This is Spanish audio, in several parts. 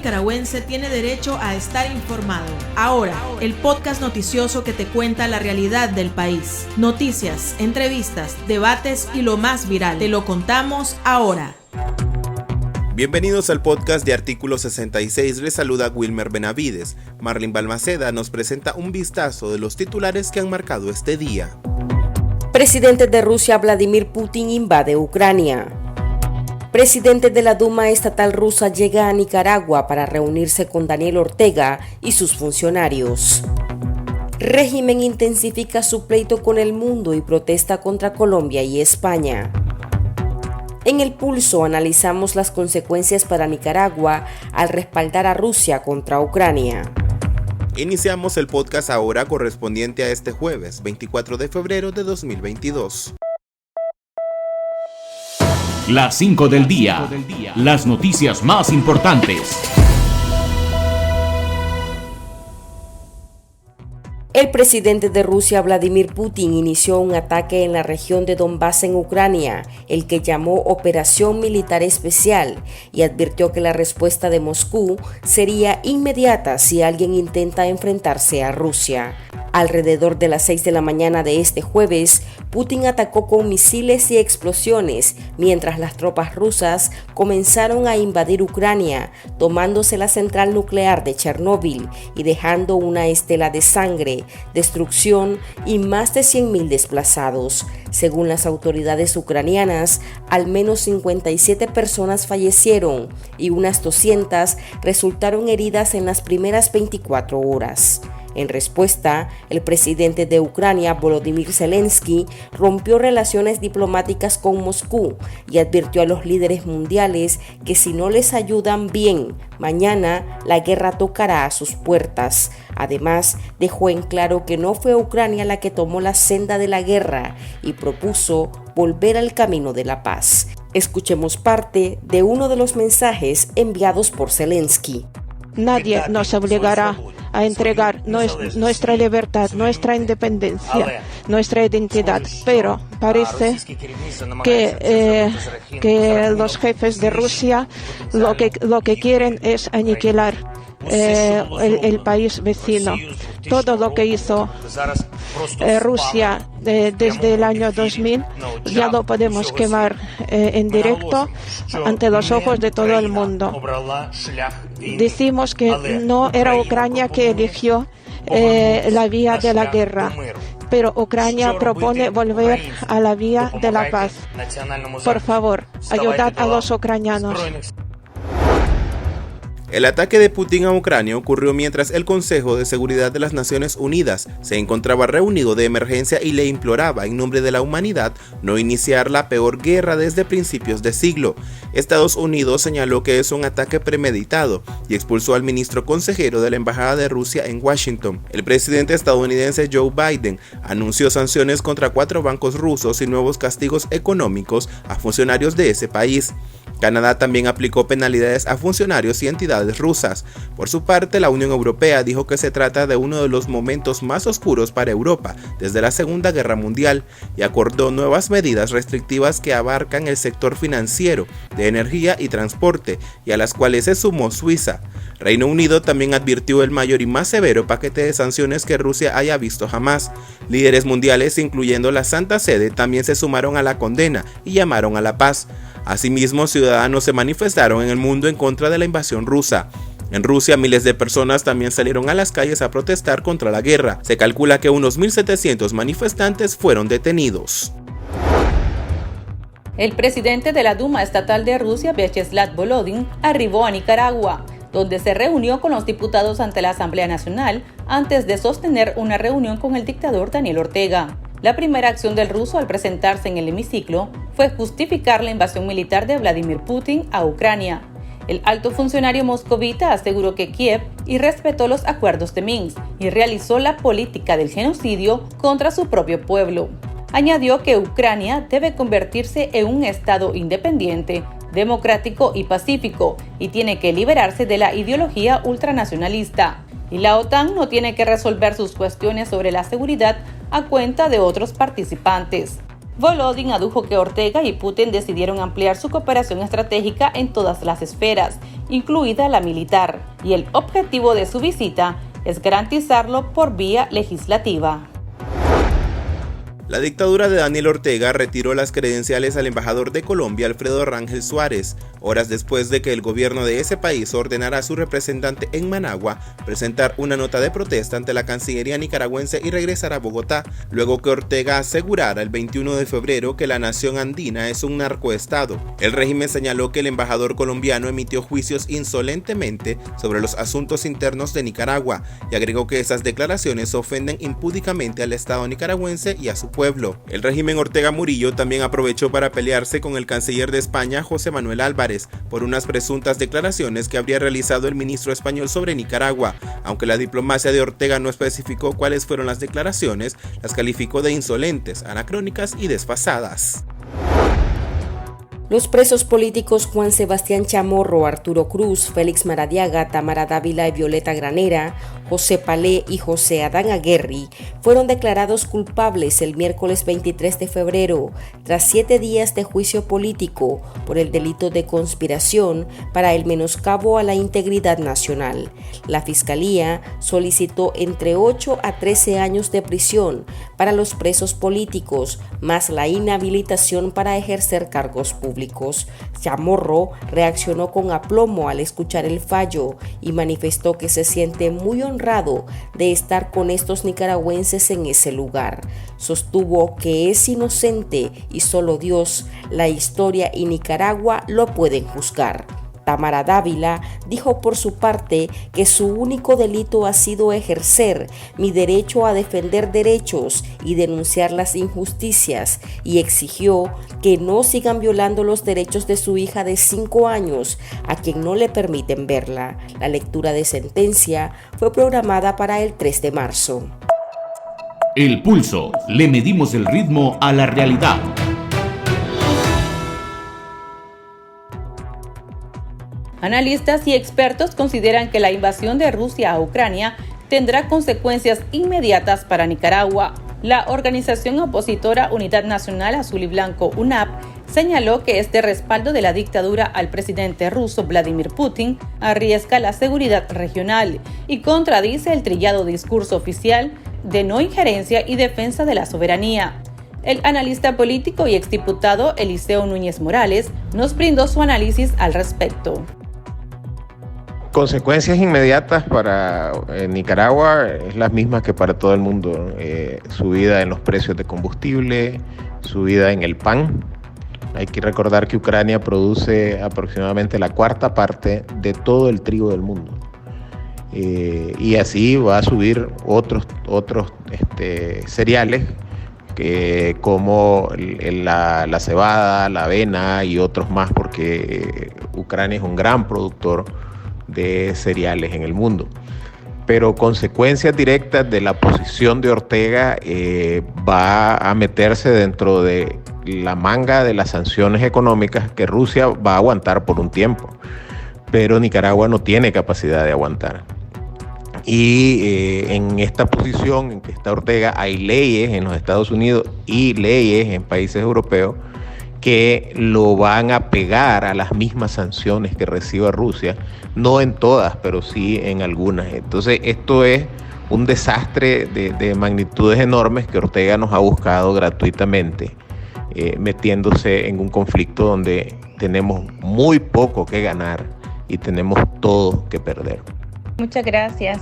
nicaragüense tiene derecho a estar informado. Ahora, el podcast noticioso que te cuenta la realidad del país. Noticias, entrevistas, debates y lo más viral. Te lo contamos ahora. Bienvenidos al podcast de Artículo 66, les saluda Wilmer Benavides. Marlene Balmaceda nos presenta un vistazo de los titulares que han marcado este día. Presidente de Rusia Vladimir Putin invade Ucrania. Presidente de la Duma Estatal rusa llega a Nicaragua para reunirse con Daniel Ortega y sus funcionarios. Régimen intensifica su pleito con el mundo y protesta contra Colombia y España. En El Pulso analizamos las consecuencias para Nicaragua al respaldar a Rusia contra Ucrania. Iniciamos el podcast ahora correspondiente a este jueves, 24 de febrero de 2022. Las 5 del día. Las noticias más importantes. El presidente de Rusia, Vladimir Putin, inició un ataque en la región de Donbass en Ucrania, el que llamó Operación Militar Especial, y advirtió que la respuesta de Moscú sería inmediata si alguien intenta enfrentarse a Rusia. Alrededor de las 6 de la mañana de este jueves, Putin atacó con misiles y explosiones, mientras las tropas rusas comenzaron a invadir Ucrania, tomándose la central nuclear de Chernóbil y dejando una estela de sangre, destrucción y más de 100.000 desplazados. Según las autoridades ucranianas, al menos 57 personas fallecieron y unas 200 resultaron heridas en las primeras 24 horas. En respuesta, el presidente de Ucrania, Volodymyr Zelensky, rompió relaciones diplomáticas con Moscú y advirtió a los líderes mundiales que si no les ayudan bien, mañana la guerra tocará a sus puertas. Además, dejó en claro que no fue Ucrania la que tomó la senda de la guerra y propuso volver al camino de la paz. Escuchemos parte de uno de los mensajes enviados por Zelensky. Nadie nos obligará a entregar nuestra libertad, nuestra independencia, nuestra identidad, pero parece que los jefes de Rusia lo que quieren es aniquilar el país vecino. Todo lo que hizo Rusia desde el año 2000 ya lo podemos quemar en directo ante los ojos de todo el mundo. Decimos que no era Ucrania que eligió la vía de la guerra, pero Ucrania propone volver a la vía de la paz. Por favor, ayudad a los ucranianos. El ataque de Putin a Ucrania ocurrió mientras el Consejo de Seguridad de las Naciones Unidas se encontraba reunido de emergencia y le imploraba en nombre de la humanidad no iniciar la peor guerra desde principios de siglo. Estados Unidos señaló que es un ataque premeditado y expulsó al ministro consejero de la Embajada de Rusia en Washington. El presidente estadounidense Joe Biden anunció sanciones contra 4 bancos rusos y nuevos castigos económicos a funcionarios de ese país. Canadá también aplicó penalidades a funcionarios y entidades rusas. Por su parte, la Unión Europea dijo que se trata de uno de los momentos más oscuros para Europa desde la Segunda Guerra Mundial y acordó nuevas medidas restrictivas que abarcan el sector financiero, de energía y transporte, y a las cuales se sumó Suiza. Reino Unido también advirtió el mayor y más severo paquete de sanciones que Rusia haya visto jamás. Líderes mundiales, incluyendo la Santa Sede, también se sumaron a la condena y llamaron a la paz. Asimismo, ciudadanos se manifestaron en el mundo en contra de la invasión rusa. En Rusia, miles de personas también salieron a las calles a protestar contra la guerra. Se calcula que unos 1.700 manifestantes fueron detenidos. El presidente de la Duma Estatal de Rusia, Vyacheslav Volodin, arribó a Nicaragua, donde se reunió con los diputados ante la Asamblea Nacional antes de sostener una reunión con el dictador Daniel Ortega. La primera acción del ruso al presentarse en el hemiciclo fue justificar la invasión militar de Vladimir Putin a Ucrania. El alto funcionario moscovita aseguró que Kiev irrespetó los acuerdos de Minsk y realizó la política del genocidio contra su propio pueblo. Añadió que Ucrania debe convertirse en un estado independiente, democrático y pacífico, y tiene que liberarse de la ideología ultranacionalista. Y la OTAN no tiene que resolver sus cuestiones sobre la seguridad a cuenta de otros participantes. Volodin adujo que Ortega y Putin decidieron ampliar su cooperación estratégica en todas las esferas, incluida la militar, y el objetivo de su visita es garantizarlo por vía legislativa. La dictadura de Daniel Ortega retiró las credenciales al embajador de Colombia, Alfredo Rangel Suárez, horas después de que el gobierno de ese país ordenara a su representante en Managua presentar una nota de protesta ante la Cancillería nicaragüense y regresar a Bogotá, luego que Ortega asegurara el 21 de febrero que la nación andina es un narcoestado. El régimen señaló que el embajador colombiano emitió juicios insolentemente sobre los asuntos internos de Nicaragua y agregó que esas declaraciones ofenden impúdicamente al Estado nicaragüense y a su pueblo. El régimen Ortega Murillo también aprovechó para pelearse con el canciller de España, José Manuel Álvarez, por unas presuntas declaraciones que habría realizado el ministro español sobre Nicaragua. Aunque la diplomacia de Ortega no especificó cuáles fueron las declaraciones, las calificó de insolentes, anacrónicas y desfasadas. Los presos políticos Juan Sebastián Chamorro, Arturo Cruz, Félix Maradiaga, Tamara Dávila y Violeta Granera, José Palé y José Adán Aguerri fueron declarados culpables el miércoles 23 de febrero, tras 7 días de juicio político por el delito de conspiración para el menoscabo a la integridad nacional. La Fiscalía solicitó entre 8 a 13 años de prisión para los presos políticos, más la inhabilitación para ejercer cargos públicos. Chamorro reaccionó con aplomo al escuchar el fallo y manifestó que se siente muy honrado de estar con estos nicaragüenses en ese lugar. Sostuvo que es inocente y solo Dios, la historia y Nicaragua lo pueden juzgar. Tamara Dávila dijo por su parte que su único delito ha sido ejercer mi derecho a defender derechos y denunciar las injusticias, y exigió que no sigan violando los derechos de su hija de 5 años, a quien no le permiten verla. La lectura de sentencia fue programada para el 3 de marzo. El Pulso. Le medimos el ritmo a la realidad. Analistas y expertos consideran que la invasión de Rusia a Ucrania tendrá consecuencias inmediatas para Nicaragua. La organización opositora Unidad Nacional Azul y Blanco, UNAP, señaló que este respaldo de la dictadura al presidente ruso Vladimir Putin arriesga la seguridad regional y contradice el trillado discurso oficial de no injerencia y defensa de la soberanía. El analista político y exdiputado Eliseo Núñez Morales nos brindó su análisis al respecto. Consecuencias inmediatas para Nicaragua es las mismas que para todo el mundo. Subida en los precios de combustible, subida en el pan. Hay que recordar que Ucrania produce aproximadamente la 1/4 parte de todo el trigo del mundo. Y así va a subir otros cereales como la cebada, la avena y otros más, porque Ucrania es un gran productor de cereales en el mundo. Pero consecuencias directas de la posición de Ortega va a meterse dentro de la manga de las sanciones económicas que Rusia va a aguantar por un tiempo, pero Nicaragua no tiene capacidad de aguantar. Y en esta posición en que está Ortega hay leyes en los Estados Unidos y leyes en países europeos que lo van a pegar a las mismas sanciones que reciba Rusia, no en todas, pero sí en algunas. Entonces esto es un desastre de magnitudes enormes que Ortega nos ha buscado gratuitamente, metiéndose en un conflicto donde tenemos muy poco que ganar y tenemos todo que perder. Muchas gracias.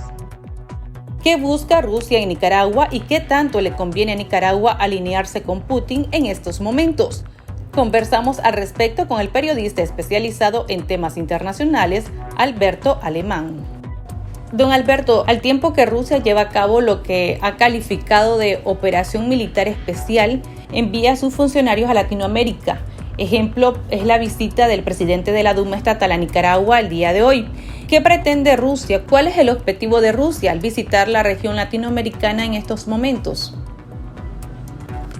¿Qué busca Rusia en Nicaragua y qué tanto le conviene a Nicaragua alinearse con Putin en estos momentos? Conversamos al respecto con el periodista especializado en temas internacionales, Alberto Alemán. Don Alberto, al tiempo que Rusia lleva a cabo lo que ha calificado de operación militar especial, envía a sus funcionarios a Latinoamérica. Ejemplo es la visita del presidente de la Duma Estatal a Nicaragua el día de hoy. ¿Qué pretende Rusia? ¿Cuál es el objetivo de Rusia al visitar la región latinoamericana en estos momentos?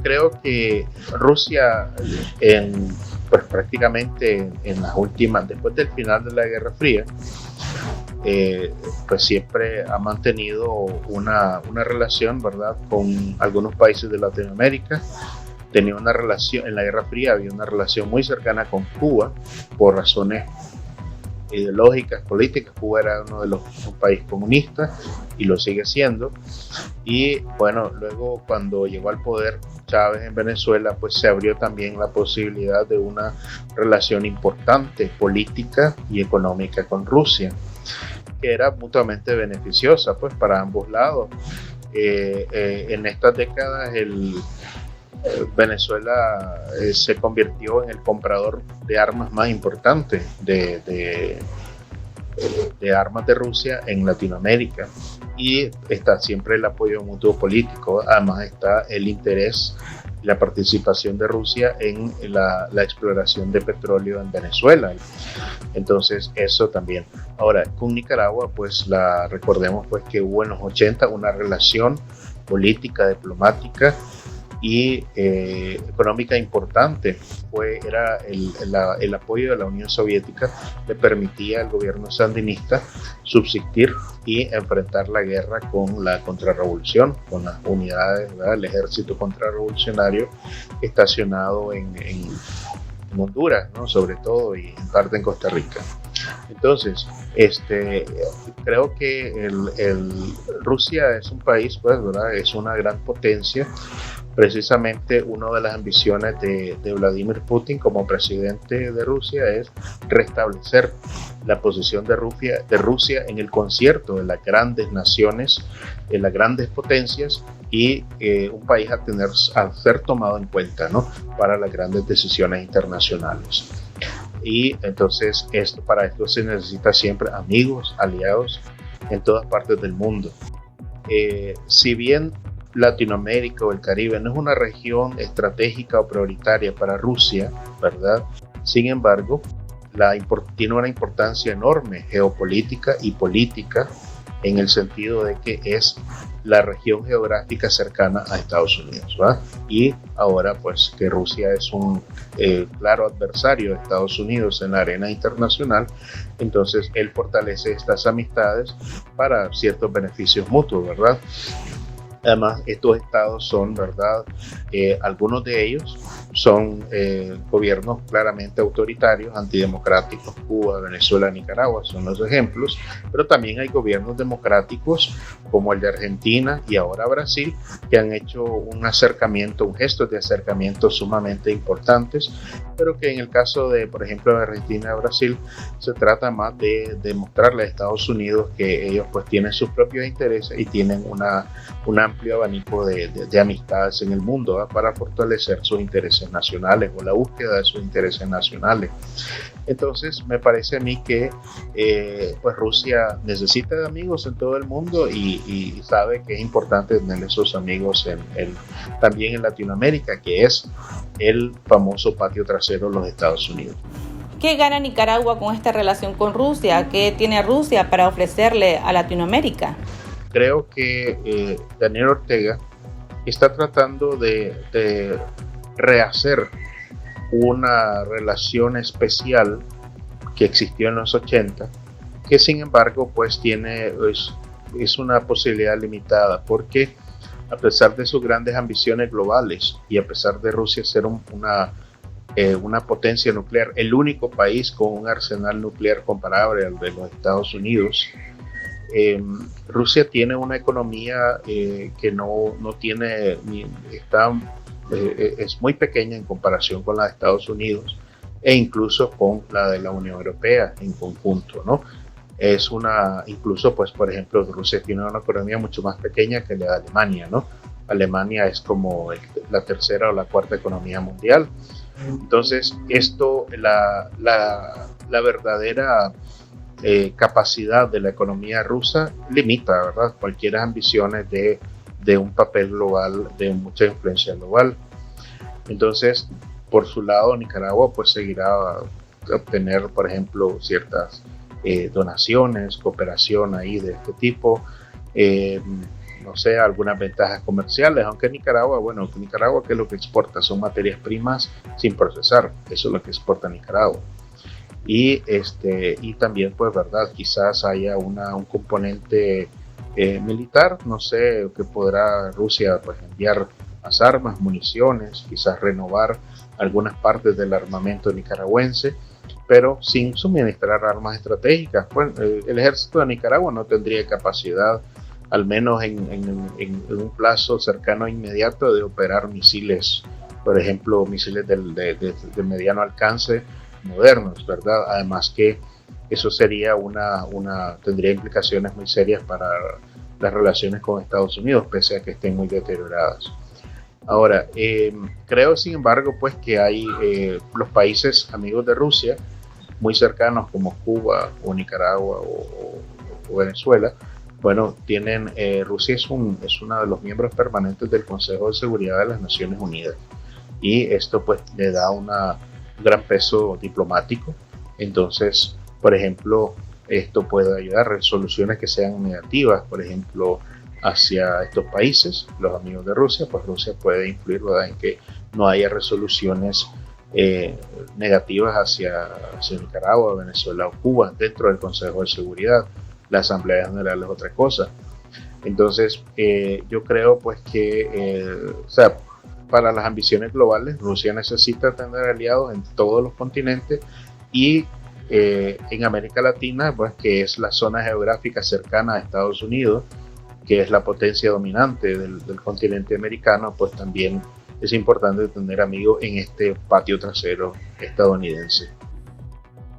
Creo que Rusia, prácticamente en las últimas, después del final de la Guerra Fría, pues siempre ha mantenido una relación, ¿verdad?, con algunos países de Latinoamérica, tenía una relación, en la Guerra Fría había una relación muy cercana con Cuba por razones ideológicas, políticas. Cuba era un país comunista y lo sigue siendo. Y bueno, luego cuando llegó al poder Chávez en Venezuela, pues se abrió también la posibilidad de una relación importante política y económica con Rusia, que era mutuamente beneficiosa pues para ambos lados. En estas décadas Venezuela se convirtió en el comprador de armas más importante de armas de Rusia en Latinoamérica, y está siempre el apoyo mutuo político. Además está el interés y la participación de Rusia en la exploración de petróleo en Venezuela. Entonces eso también. Ahora con Nicaragua, pues recordemos pues que hubo en los 80 una relación política, diplomática y económica importante. Era el apoyo de la Unión Soviética le permitía al gobierno sandinista subsistir y enfrentar la guerra con la contrarrevolución, con las unidades, ¿verdad?, el ejército contrarrevolucionario estacionado en Honduras, ¿no?, sobre todo, y en parte en Costa Rica. Entonces, creo que Rusia es un país, pues, ¿verdad?, es una gran potencia. Precisamente una de las ambiciones de Vladimir Putin como presidente de Rusia es restablecer la posición de Rusia en el concierto de las grandes naciones, de las grandes potencias, y un país a ser tomado en cuenta, ¿no?, para las grandes decisiones internacionales. Y entonces para esto se necesita siempre amigos, aliados en todas partes del mundo. Si bien Latinoamérica o el Caribe no es una región estratégica o prioritaria para Rusia, ¿verdad?, sin embargo, tiene una importancia enorme geopolítica y política, en el sentido de que es la región geográfica cercana a Estados Unidos, ¿verdad? Y ahora pues que Rusia es un claro adversario de Estados Unidos en la arena internacional, entonces él fortalece estas amistades para ciertos beneficios mutuos, ¿verdad? Además, estos estados son, ¿verdad?, algunos de ellos son gobiernos claramente autoritarios, antidemocráticos. Cuba, Venezuela, Nicaragua son los ejemplos, pero también hay gobiernos democráticos como el de Argentina y ahora Brasil, que han hecho un gesto de acercamiento sumamente importantes, pero que en el caso de, por ejemplo, de Argentina y Brasil, se trata más de demostrarle a Estados Unidos que ellos pues tienen sus propios intereses y tienen un amplio abanico de amistades en el mundo, ¿verdad?, para fortalecer sus intereses nacionales o la búsqueda de sus intereses nacionales. Entonces me parece a mí que pues Rusia necesita de amigos en todo el mundo y sabe que es importante tener esos amigos también en Latinoamérica, que es el famoso patio trasero de los Estados Unidos. ¿Qué gana Nicaragua con esta relación con Rusia? ¿Qué tiene Rusia para ofrecerle a Latinoamérica? Creo que Daniel Ortega está tratando de rehacer una relación especial que existió en los 80, que sin embargo pues es una posibilidad limitada, porque a pesar de sus grandes ambiciones globales y a pesar de Rusia ser una potencia nuclear, el único país con un arsenal nuclear comparable al de los Estados Unidos, Rusia tiene una economía que no tiene es muy pequeña en comparación con la de Estados Unidos e incluso con la de la Unión Europea en conjunto, ¿no? Incluso pues por ejemplo Rusia tiene una economía mucho más pequeña que la de Alemania, ¿no? Alemania es como la tercera o la cuarta economía mundial. Entonces la verdadera capacidad de la economía rusa limita, ¿verdad?, cualquier ambiciones de un papel global, de mucha influencia global. Entonces, por su lado, Nicaragua pues seguirá a obtener, por ejemplo, ciertas donaciones, cooperación ahí de este tipo, no sé, algunas ventajas comerciales, aunque Nicaragua que es lo que exporta son materias primas sin procesar, eso es lo que exporta Nicaragua. Y también pues, verdad, quizás haya un componente militar, no sé, que podrá Rusia pues enviar más armas, municiones, quizás renovar algunas partes del armamento nicaragüense, pero sin suministrar armas estratégicas. Bueno, el ejército de Nicaragua no tendría capacidad, al menos en un plazo cercano e inmediato, de operar misiles, por ejemplo, misiles de mediano alcance modernos, ¿verdad? Además que eso sería tendría implicaciones muy serias para las relaciones con Estados Unidos, pese a que estén muy deterioradas. Ahora, creo sin embargo pues que hay los países amigos de Rusia, muy cercanos como Cuba o Nicaragua o Venezuela, bueno, Rusia es uno de los miembros permanentes del Consejo de Seguridad de las Naciones Unidas, y esto pues le da un gran peso diplomático. Entonces, por ejemplo, esto puede ayudar a resoluciones que sean negativas, por ejemplo, hacia estos países, los amigos de Rusia, pues Rusia puede influir, ¿verdad?, en que no haya resoluciones negativas hacia Nicaragua, Venezuela o Cuba dentro del Consejo de Seguridad. La Asamblea General es otra cosa. Entonces, yo creo pues que, para las ambiciones globales, Rusia necesita tener aliados en todos los continentes, y en América Latina, pues, que es la zona geográfica cercana a Estados Unidos, que es la potencia dominante del continente americano, pues también es importante tener amigos en este patio trasero estadounidense.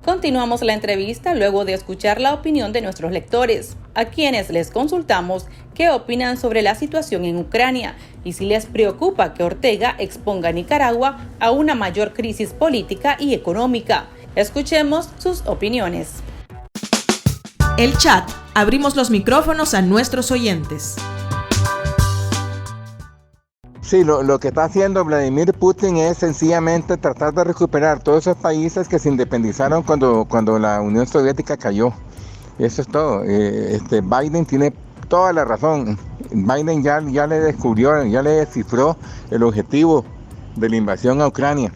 Continuamos la entrevista luego de escuchar la opinión de nuestros lectores, a quienes les consultamos qué opinan sobre la situación en Ucrania y si les preocupa que Ortega exponga a Nicaragua a una mayor crisis política y económica. Escuchemos sus opiniones. El chat. Abrimos los micrófonos a nuestros oyentes. Sí, lo que está haciendo Vladimir Putin es sencillamente tratar de recuperar todos esos países que se independizaron cuando la Unión Soviética cayó. Eso es todo. Biden tiene toda la razón. Biden ya le descubrió, ya le descifró el objetivo de la invasión a Ucrania.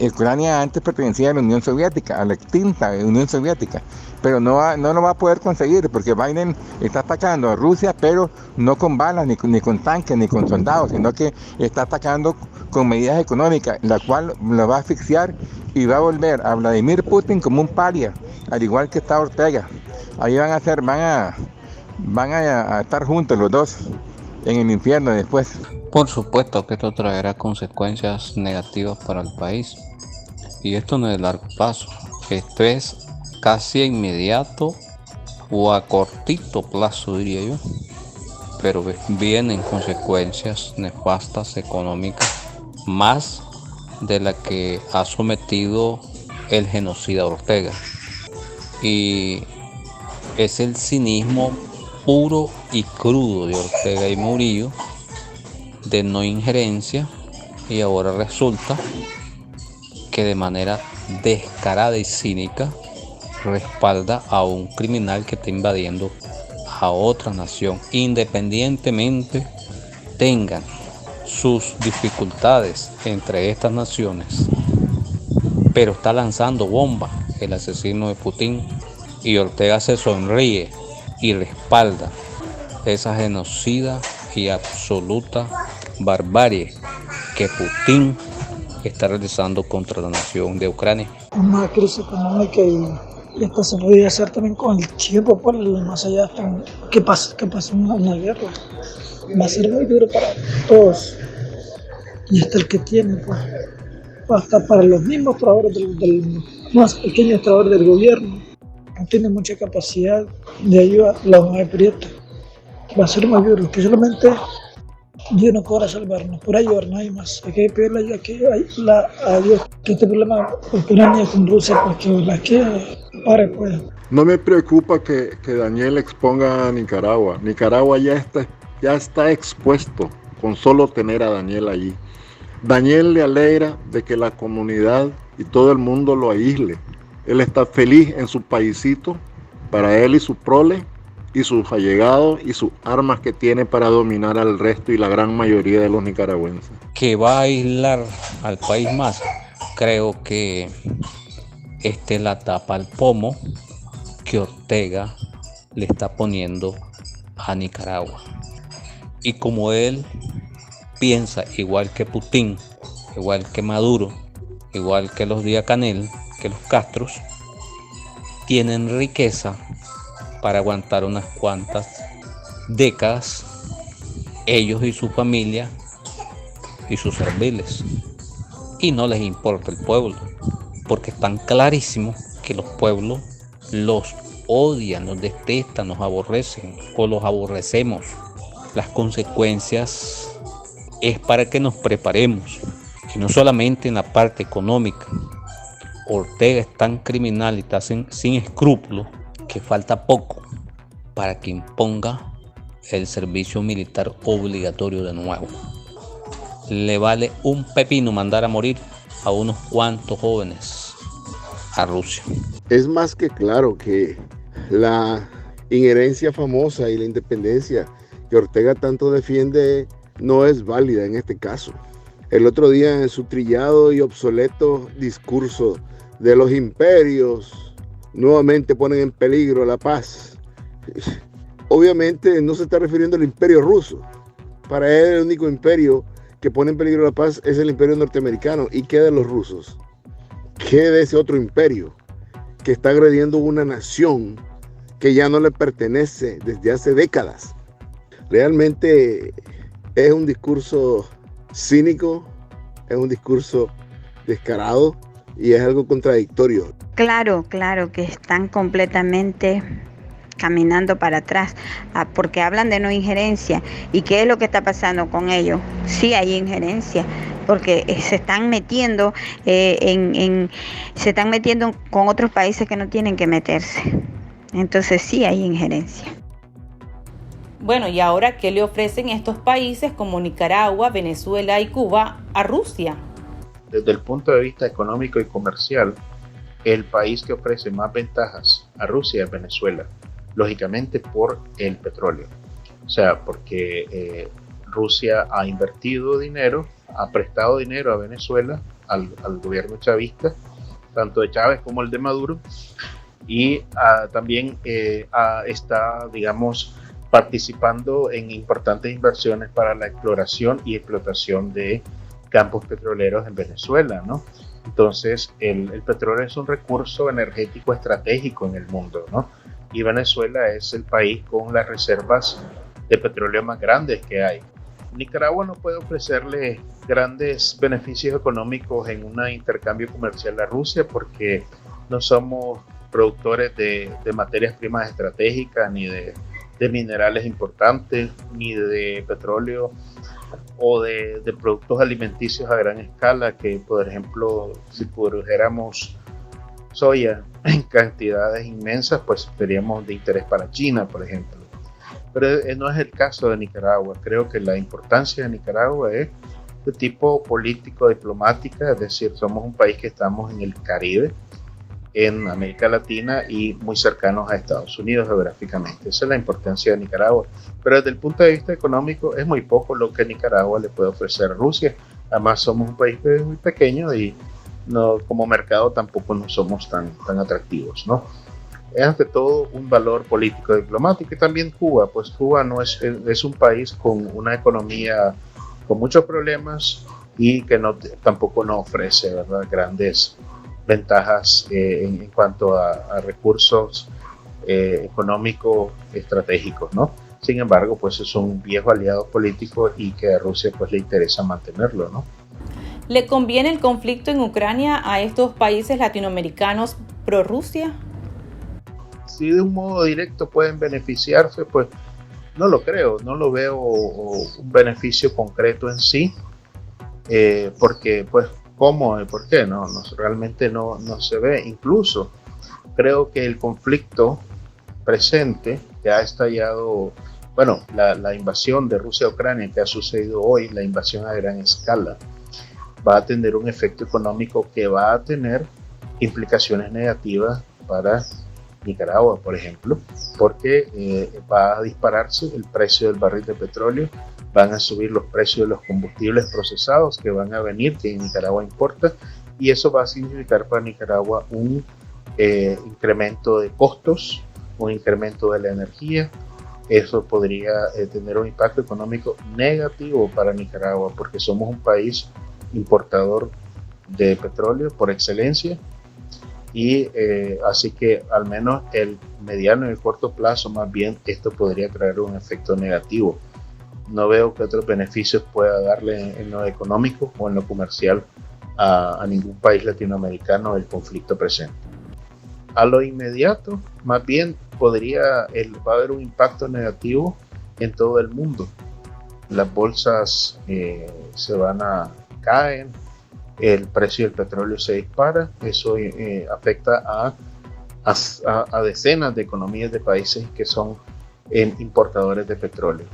Ucrania antes pertenecía a la Unión Soviética, a la extinta Unión Soviética, pero no lo va a poder conseguir porque Biden está atacando a Rusia, pero no con balas, ni con tanques, ni con soldados, sino que está atacando con medidas económicas, la cual lo va a asfixiar y va a volver a Vladimir Putin como un paria, al igual que está Ortega. Ahí van a estar juntos los dos en el infierno después. Por supuesto que esto traerá consecuencias negativas para el país, y esto no es de largo plazo, esto es casi inmediato o a cortito plazo, diría yo, pero vienen consecuencias nefastas económicas, más de la que ha sometido el genocida Ortega, y es el cinismo puro y crudo de Ortega y Murillo, de no injerencia, y ahora resulta que de manera descarada y cínica respalda a un criminal que está invadiendo a otra nación, independientemente tengan sus dificultades entre estas naciones, pero está lanzando bombas el asesino de Putin, y Ortega se sonríe y respalda esa genocida y absoluta barbarie que Putin está realizando contra la nación de Ucrania. Una crisis económica y esto se podría hacer también con el tiempo, por más allá hasta que pase una guerra. Va a ser muy duro para todos, y hasta el que tiene, pues, hasta para los mismos trabajadores del más pequeños trabajadores del gobierno, no tiene mucha capacidad de ayuda, la van a aprieta. Va a ser muy duro, que solamente Dios no podrá salvarnos, por ayudarnos, no hay más. Hay que pedirle ayuda a Dios, que este problema Ucrania con Rusia, pues que pare, pues. No me preocupa que Daniel exponga a Nicaragua. Nicaragua ya está expuesto con solo tener a Daniel allí. Daniel le alegra de que la comunidad y todo el mundo lo aísle. Él está feliz en su paisito, para él y su prole, y sus allegados y sus armas que tiene para dominar al resto y la gran mayoría de los nicaragüenses. Que va a aislar al país más, creo que esta es la tapa al pomo que Ortega le está poniendo a Nicaragua. Y como él piensa igual que Putin, igual que Maduro, igual que los Díaz-Canel, que los Castros, tienen riqueza para aguantar unas cuantas décadas, ellos y su familia y sus serviles. Y no les importa el pueblo, porque están clarísimos que los pueblos los odian, los detestan, los aborrecen o los aborrecemos. Las consecuencias es para que nos preparemos, y no solamente en la parte económica. Ortega es tan criminal y está sin escrúpulos que falta poco para que imponga el servicio militar obligatorio de nuevo. Le vale un pepino mandar a morir a unos cuantos jóvenes a Rusia. Es más que claro que la injerencia famosa y la independencia que Ortega tanto defiende no es válida en este caso. El otro día, en su trillado y obsoleto discurso de los imperios, nuevamente ponen en peligro la paz. Obviamente no se está refiriendo al imperio ruso. Para él el único imperio que pone en peligro la paz es el imperio norteamericano. ¿Y qué de los rusos? ¿Qué de ese otro imperio que está agrediendo una nación que ya no le pertenece desde hace décadas? Realmente es un discurso cínico, es un discurso descarado y es algo contradictorio. Claro que están completamente caminando para atrás, porque hablan de no injerencia. ¿Y qué es lo que está pasando con ellos? Sí hay injerencia, porque se están metiendo se están metiendo con otros países que no tienen que meterse. Entonces sí hay injerencia. Bueno, ¿y ahora qué le ofrecen estos países como Nicaragua, Venezuela y Cuba a Rusia? Desde el punto de vista económico y comercial, el país que ofrece más ventajas a Rusia es Venezuela, lógicamente por el petróleo. O sea, porque Rusia ha invertido dinero, ha prestado dinero a Venezuela, al gobierno chavista, tanto de Chávez como el de Maduro, y también está, digamos, participando en importantes inversiones para la exploración y explotación de campos petroleros en Venezuela, ¿no? Entonces, el petróleo es un recurso energético estratégico en el mundo, ¿no? Y Venezuela es el país con las reservas de petróleo más grandes que hay. Nicaragua no puede ofrecerle grandes beneficios económicos en un intercambio comercial a Rusia porque no somos productores de materias primas estratégicas, ni de minerales importantes, ni de petróleo o de productos alimenticios a gran escala, que por ejemplo si produjéramos soya en cantidades inmensas, pues seríamos de interés para China, por ejemplo. Pero no es el caso de Nicaragua. Creo que la importancia de Nicaragua es de tipo político, diplomática, es decir, somos un país que estamos en el Caribe, en América Latina y muy cercanos a Estados Unidos geográficamente. Esa es la importancia de Nicaragua. Pero desde el punto de vista económico es muy poco lo que Nicaragua le puede ofrecer a Rusia. Además somos un país muy pequeño y no, como mercado tampoco no somos tan atractivos, ¿no? Es ante todo un valor político diplomático. Y también Cuba, pues Cuba no es un país con una economía con muchos problemas y que tampoco no ofrece, ¿verdad?, grandes ventajas en cuanto a recursos económicos estratégicos, ¿no? Sin embargo, pues es un viejo aliado político y que a Rusia pues le interesa mantenerlo, ¿no? ¿Le conviene el conflicto en Ucrania a estos países latinoamericanos pro Rusia? Si de un modo directo pueden beneficiarse, pues no lo creo, no lo veo un beneficio concreto en sí, porque pues ¿cómo? ¿Por qué? No, realmente no se ve. Incluso creo que el conflicto presente que ha estallado, bueno, la invasión de Rusia a Ucrania que ha sucedido hoy, la invasión a gran escala, va a tener un efecto económico que va a tener implicaciones negativas para Nicaragua, por ejemplo, porque va a dispararse el precio del barril de petróleo, van a subir los precios de los combustibles procesados que van a venir, que en Nicaragua importa, y eso va a significar para Nicaragua un incremento de costos, un incremento de la energía, eso podría tener un impacto económico negativo para Nicaragua, porque somos un país importador de petróleo por excelencia, y así que al menos el mediano y el corto plazo más bien esto podría traer un efecto negativo. No veo que otros beneficios pueda darle en lo económico o en lo comercial a ningún país latinoamericano el conflicto presente. A lo inmediato, más bien va a haber un impacto negativo en todo el mundo. Las bolsas caen, el precio del petróleo se dispara, eso afecta a decenas de economías de países que son importadores de petróleo.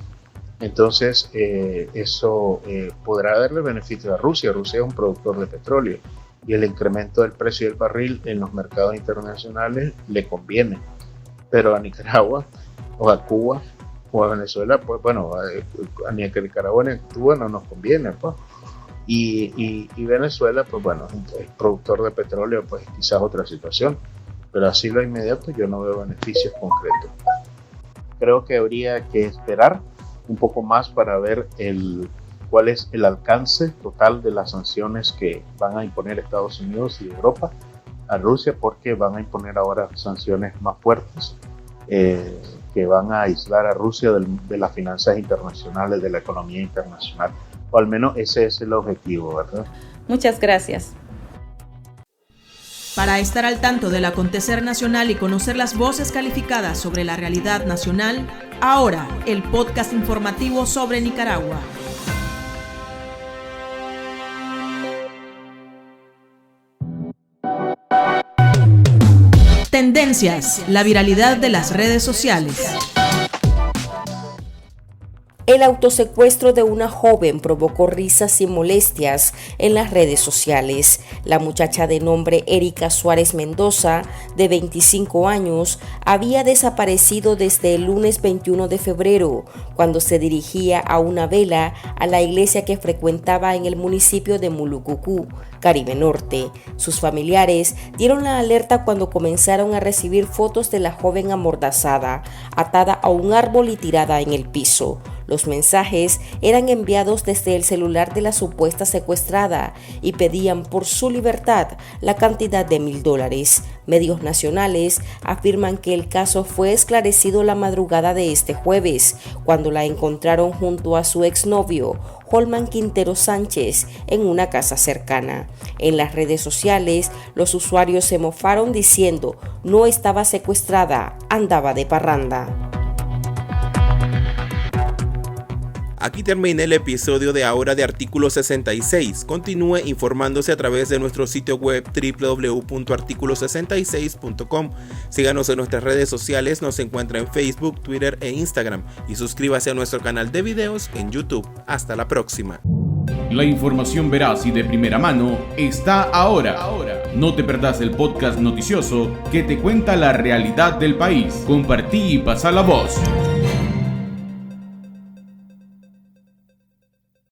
Entonces eso podrá darle beneficio a Rusia. Rusia es un productor de petróleo y el incremento del precio del barril en los mercados internacionales le conviene, pero a Nicaragua o a Cuba o a Venezuela, pues bueno, a Nicaragua ni a Cuba no nos conviene, pues. Y Venezuela, pues bueno, es productor de petróleo, pues quizás otra situación, pero así lo inmediato yo no veo beneficios concretos. Creo que habría que esperar un poco más para ver cuál es el alcance total de las sanciones que van a imponer Estados Unidos y Europa a Rusia, porque van a imponer ahora sanciones más fuertes que van a aislar a Rusia de las finanzas internacionales, de la economía internacional, o al menos ese es el objetivo, ¿verdad? Muchas gracias. Para estar al tanto del acontecer nacional y conocer las voces calificadas sobre la realidad nacional, ahora el podcast informativo sobre Nicaragua. Tendencias, la viralidad de las redes sociales. El autosecuestro de una joven provocó risas y molestias en las redes sociales. La muchacha de nombre Erika Suárez Mendoza, de 25 años, había desaparecido desde el lunes 21 de febrero, cuando se dirigía a una vela a la iglesia que frecuentaba en el municipio de Mulucucú, Caribe Norte. Sus familiares dieron la alerta cuando comenzaron a recibir fotos de la joven amordazada, atada a un árbol y tirada en el piso. Los mensajes eran enviados desde el celular de la supuesta secuestrada y pedían por su libertad la cantidad de $1,000. Medios nacionales afirman que el caso fue esclarecido la madrugada de este jueves, cuando la encontraron junto a su exnovio, Holman Quintero Sánchez, en una casa cercana. En las redes sociales, los usuarios se mofaron diciendo: no estaba secuestrada, andaba de parranda. Aquí termina el episodio de ahora de Artículo 66. Continúe informándose a través de nuestro sitio web www.articulo66.com. Síganos en nuestras redes sociales, nos encuentra en Facebook, Twitter e Instagram, y suscríbase a nuestro canal de videos en YouTube. Hasta la próxima. La información veraz y de primera mano está ahora. No te perdás el podcast noticioso que te cuenta la realidad del país. Compartí y pasa la voz.